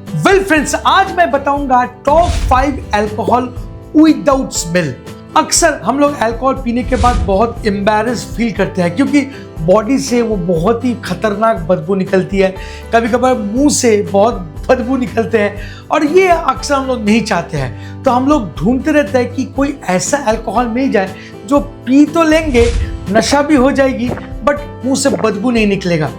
Well friends, आज मैं बताऊंगा टॉप 5 अल्कोहल विदाउट स्मेल। अक्सर हम लोग अल्कोहल पीने के बाद बहुत एम्बैरेस फील करते हैं क्योंकि बॉडी से वो बहुत ही खतरनाक बदबू निकलती है। कभी कभार मुंह से बहुत बदबू निकलते हैं और ये अक्सर हम लोग नहीं चाहते हैं। तो हम लोग ढूंढते रहते हैं कि कोई ऐसा अल्कोहल मिल जाए जो पी तो लेंगे, नशा भी हो जाएगी, बट मुंह से बदबू नहीं निकलेगा।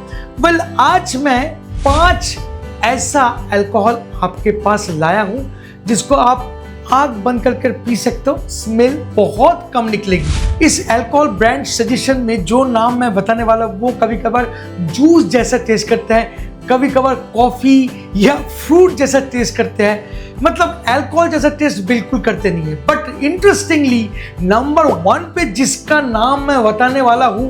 वेल, आज मैं 5 ऐसा अल्कोहल आपके पास लाया हूं जिसको आप आग बंद करके पी सकते हो, स्मेल बहुत कम निकलेगी। इस अल्कोहल ब्रांड सजेशन में जो नाम मैं बताने वाला हूं वो कभी कभार जूस जैसा टेस्ट करते हैं, कभी कभार कॉफी या फ्रूट जैसा टेस्ट करते हैं, मतलब अल्कोहल जैसा टेस्ट बिल्कुल करते नहीं है। बट इंटरेस्टिंगली नंबर 1 पे जिसका नाम मैं बताने वाला हूं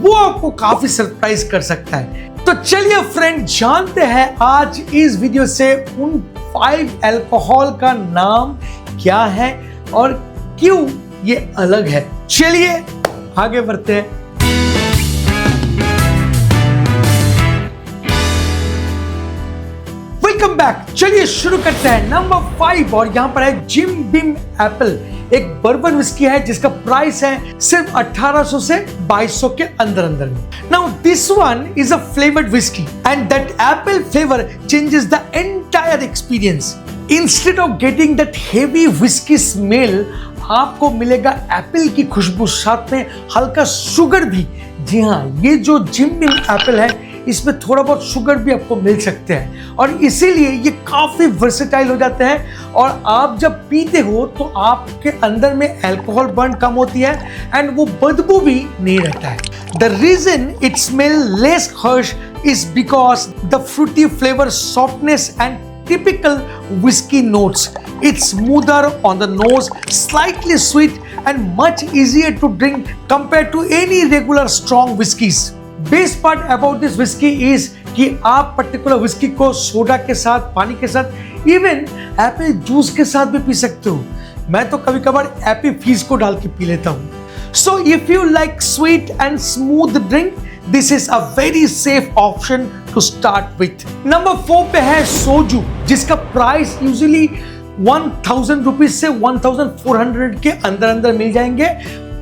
वो आपको काफी सरप्राइज कर सकता है। तो चलिए फ्रेंड, जानते हैं आज इस वीडियो से उन 5 अल्कोहल का नाम क्या है और क्यों ये अलग है। चलिए आगे बढ़ते हैं। Welcome back. चलिए शुरू करते हैं। नंबर 5 और यहां पर है जिम बिम एप्पल, एक बर्बन विस्की है जिसका प्राइस है सिर्फ 1800 से 2200 के अंदर में। Now this one is a flavored whiskey and that apple flavor changes the entire experience. Instead of getting that heavy whiskey smell, आपको मिलेगा एप्पल की खुशबू, साथ में हल्का शुगर भी। जी हाँ, ये जो जिम बिम एप्पल है इसमें थोड़ा बहुत शुगर भी आपको मिल सकते हैं और इसीलिए ये काफी वर्सेटाइल हो जाते हैं और आप जब पीते हो तो आपके अंदर में अल्कोहल बर्न कम होती है एंड वो बदबू भी नहीं रहता है। The reason it smell less harsh is because the fruity flavour, softness and typical whiskey notes. It's smoother on the nose, slightly sweet and much easier to drink compared to any regular strong whiskeys. Best part about this whiskey is कि आप particular whisky को soda के साथ, पानी के साथ, even Apple juice के साथ भी पी सकते हो। मैं तो कभी कभार एप्पल फीज को डाल के पी लेता हूँ। So if you like sweet and smooth drink, this is a very safe option to start with. Number 4 पे है सोजू, जिसका प्राइस यूजुअली 1000 रुपीज से 1400 के अंदर मिल जाएंगे।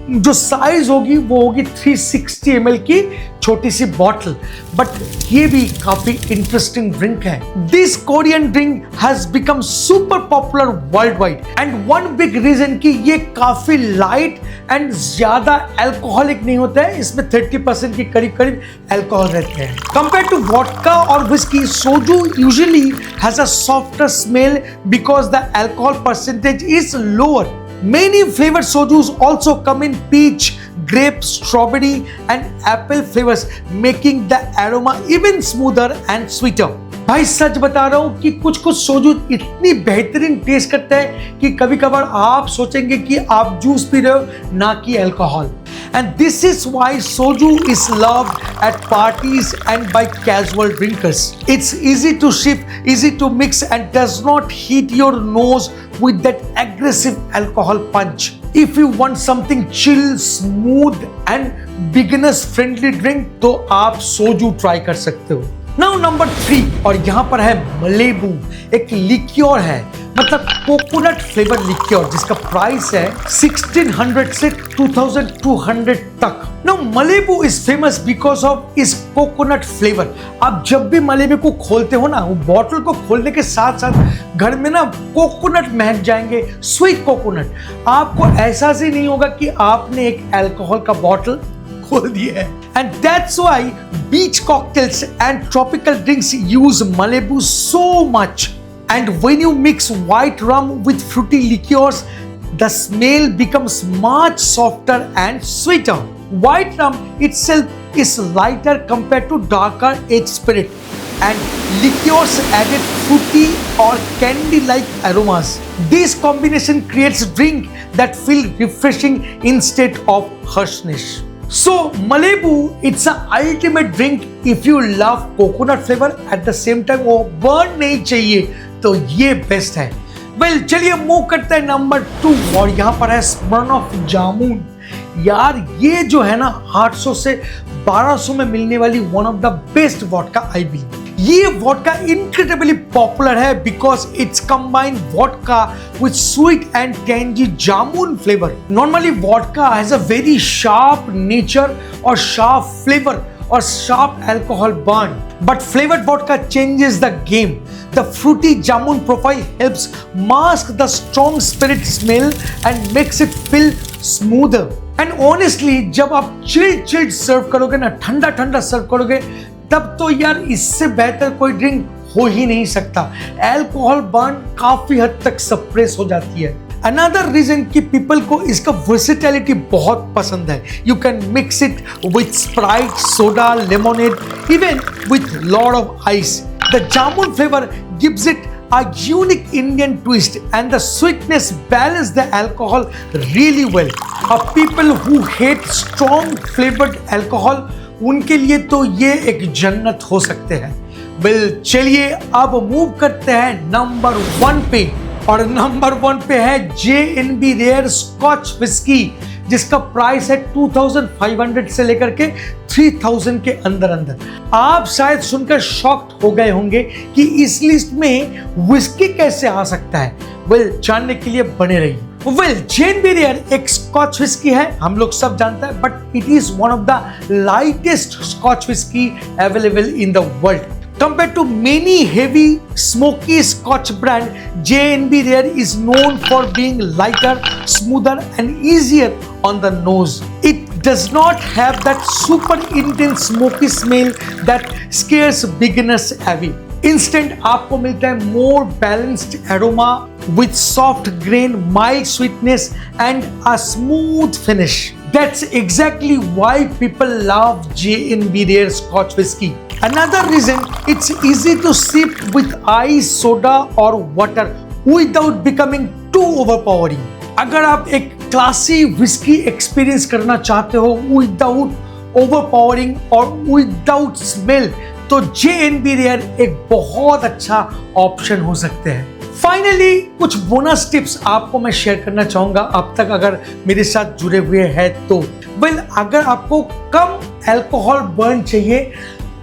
जो साइज होगी वो होगी 360 ml की छोटी सी बॉटल, बट ये भी काफी इंटरेस्टिंग ड्रिंक है। This Korean drink has become super popular worldwide and one big reason कि ये काफी लाइट एंड ज्यादा अल्कोहलिक नहीं होता है। इसमें 30% की करीब अल्कोहल रहते हैं। कंपेयर टू वोडका और whisky, soju usually has a softer smell because the alcohol percentage is lower. Many flavored sojus also come in peach, grape, strawberry and apple flavors, making the aroma even smoother and sweeter. भाई सच बता रहा हूँ कि कुछ सोजू इतनी बेहतरीन test करते हैं कि कभी कभार आप सोचेंगे कि आप जूस पी रहे हो, ना कि alcohol. And this is why soju is loved at parties and by casual drinkers. It's easy to ship, easy to mix and does not hit your nose with that aggressive alcohol punch. If you want something chill, smooth and beginners friendly drink, तो आप सोजू try कर सकते हो। Now number 3 और यहाँ पर है मलेबू, एक लिक्योर है, मतलब कोकोनट फ्लेवर लिक्योर, जिसका प्राइस है 1600 से 2200 तक। Now Malibu is famous because of इस कोकोनट फ्लेवर। आप जब भी मलेबू को खोलते हो ना, वो बॉटल को खोलने के साथ साथ घर में ना कोकोनट महक जाएंगे, स्वीट कोकोनट। आपको एहसास ही नहीं होगा कि आपने एक अल्कोहल का बॉटल खोल दिया है। And that's why beach cocktails and tropical drinks use Malibu so much. And when you mix white rum with fruity liqueurs, the smell becomes much softer and sweeter. White rum itself is lighter compared to darker aged spirit, and liqueurs added fruity or candy-like aromas. This combination creates drink that feel refreshing instead of harshness. So Malibu, it's an ultimate drink if you love coconut flavor at the same time वो burn नहीं चाहिए, तो ये best है। Well, चलिए move करते हैं number 2 और यहाँ पर है स्मिर्नॉफ जामुन। यार ये जो है ना 800 से 1200 में मिलने वाली one of the best vodka I believe. ये वोडका इनक्रेडिबली पॉपुलर है because it's combined vodka with sweet and tangy jamun flavour. Normally vodka has a very sharp nature और sharp flavour or sharp alcohol burn, but flavored vodka changes the game. The fruity jamun profile helps mask the strong spirit smell and makes it feel smoother. And honestly, जब आप chilled सर्व करोगे ना, ठंडा ठंडा सर्व करोगे, तब तो यार इससे बेहतर कोई ड्रिंक हो ही नहीं सकता। एल्कोहल बर्न काफी हद तक सप्रेस हो जाती है। अनदर रीजन कि पीपल को इसका वर्सेटैलिटी बहुत पसंद है। You can mix it with Sprite, soda, lemonade, even with lot of ice. The jamun flavour gives it a unique Indian twist and the sweetness balance the alcohol really well. People who hate strong flavored alcohol, उनके लिए तो ये एक जन्नत हो सकते हैं। चलिए अब मूव करते हैं नंबर 1 पे, और नंबर 1 पे है J&B रेयर स्कॉच विस्की, जिसका प्राइस है 2500 से लेकर के 3000 के अंदर। आप शायद सुनकर शॉक्ड हो गए होंगे कि इस लिस्ट में विस्की कैसे आ सकता है। जानने के लिए बने रहिए। J&B रेयर एक स्कॉच विस्की है, हम लोग सब जानते हैं, but it is one of the lightest Scotch whisky available in the world. Compared to many heavy, smoky Scotch brand, J&B Rare is known for being lighter, smoother, and easier on the nose. It does not have that super intense smoky smell that scares beginners away. Instant आपको मिलता है more balanced aroma with soft grain, mild sweetness, and a smooth finish. That's exactly why people love J&B Rare Scotch whiskey. Another reason, it's easy to sip with ice, soda or water without becoming too overpowering. अगर आप एक classy whisky experience करना चाहते हो without overpowering और without smell, तो J&B rare एक बहुत अच्छा ऑप्शन हो सकते हैं। फाइनली कुछ बोनस टिप्स आपको मैं शेयर करना चाहूंगा अब तक अगर मेरे साथ जुड़े हुए हैं तो। अगर आपको कम अल्कोहल बर्न चाहिए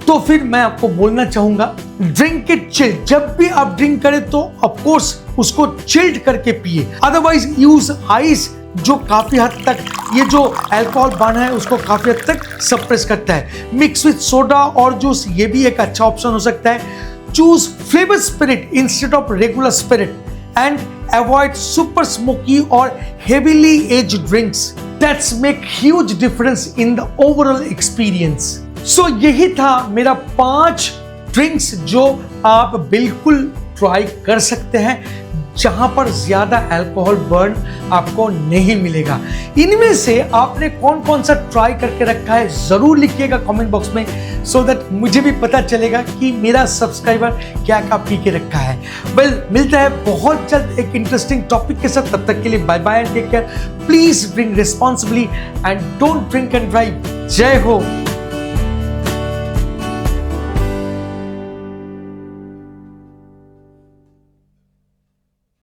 तो फिर मैं आपको बोलना चाहूंगा ड्रिंक इट चिल्ड। जब भी आप ड्रिंक करें तो ऑफ कोर्स उसको चिल्ड करके पिए, अदरवाइज यूज आइस, जो काफी हद तक ये जो अल्कोहल बर्न है उसको काफी हद तक सप्रेस करता है। मिक्स विथ सोडा और जूस, ये भी एक अच्छा ऑप्शन हो सकता है। Choose flavour spirit instead of regular spirit and avoid super smoky और heavily aged drinks that's make huge difference in the overall experience. So यही था मेरा 5 ड्रिंक्स जो आप बिल्कुल ट्राई कर सकते हैं जहां पर ज्यादा अल्कोहल बर्न आपको नहीं मिलेगा। इनमें से आपने कौन कौन सा ट्राई करके रखा है जरूर लिखिएगा कमेंट बॉक्स में, सो दैट मुझे भी पता चलेगा कि मेरा सब्सक्राइबर क्या क्या पी के रखा है। मिलता है बहुत जल्द एक इंटरेस्टिंग टॉपिक के साथ, तब तक के लिए bye bye and take care. Please drink responsibly and don't drink and drive. जय हो।